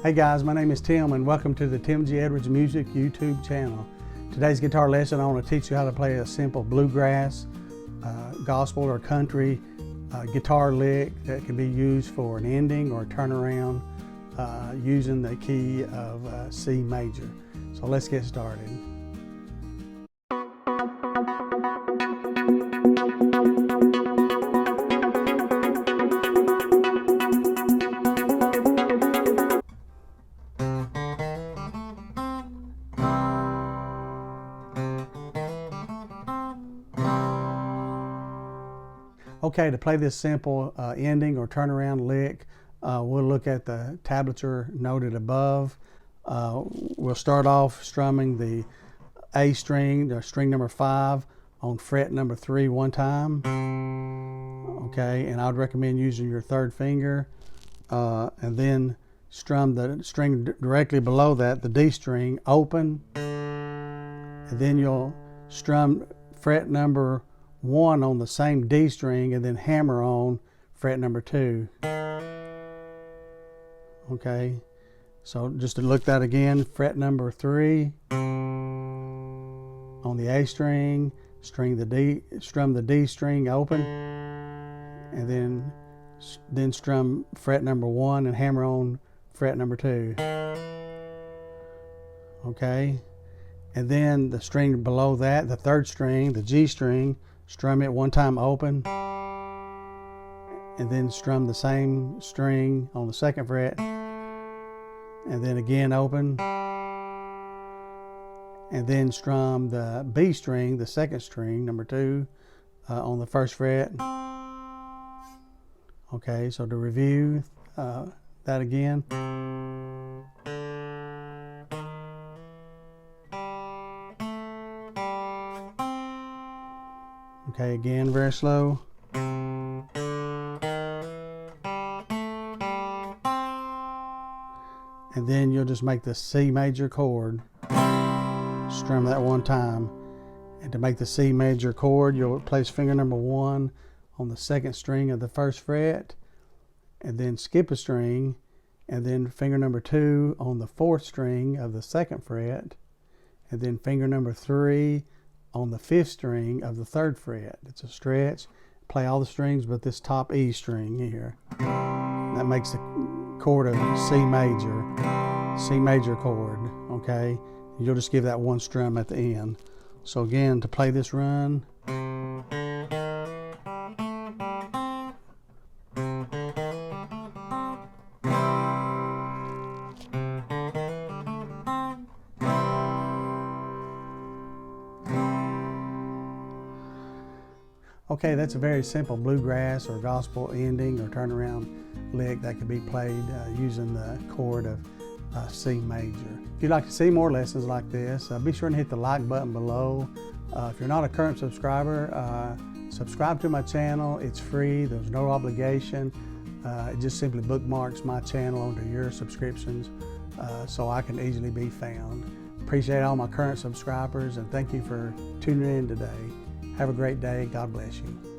Hey guys, my name is Tim and welcome to the Tim G. Edwards Music YouTube channel. Today's guitar lesson, I want to teach you how to play a simple bluegrass, gospel or country guitar lick that can be used for an ending or turnaround using the key of C major. So let's get started. Okay, to play this simple ending or turnaround lick, we'll look at the tablature noted above. We'll start off strumming the A string, or string number 5, on fret number 3 one time. Okay, and I'd recommend using your third finger, and then strum the string directly below that, the D string, open, and then you'll strum fret number 1 on the same D string and then hammer on fret number 2. Okay, so just to look that again, fret number 3 on the A string, strum the D string open, and then strum fret number 1 and hammer on fret number 2. Okay, and then the string below that, the third string, the G string, strum it one time open, and then strum the same string on the second fret, and then again open, and then strum the B string, the second string, number 2, on the first fret. Okay, so to review that again. Okay, again, very slow. And then you'll just make the C major chord. Strum that one time. And to make the C major chord, you'll place finger number 1 on the second string of the first fret, and then skip a string, and then finger number 2 on the fourth string of the second fret, and then finger number 3 on the 5th string of the 3rd fret. It's a stretch. Play all the strings but this top E string here. That makes the chord of C major chord. Okay, you'll just give that one strum at the end. So again, to play this run, okay, that's a very simple bluegrass or gospel ending or turnaround lick that can be played using the chord of C major. If you'd like to see more lessons like this, be sure and hit the like button below. If you're not a current subscriber, subscribe to my channel. It's free, there's no obligation. It just simply bookmarks my channel under your subscriptions so I can easily be found. Appreciate all my current subscribers and thank you for tuning in today. Have a great day. God bless you.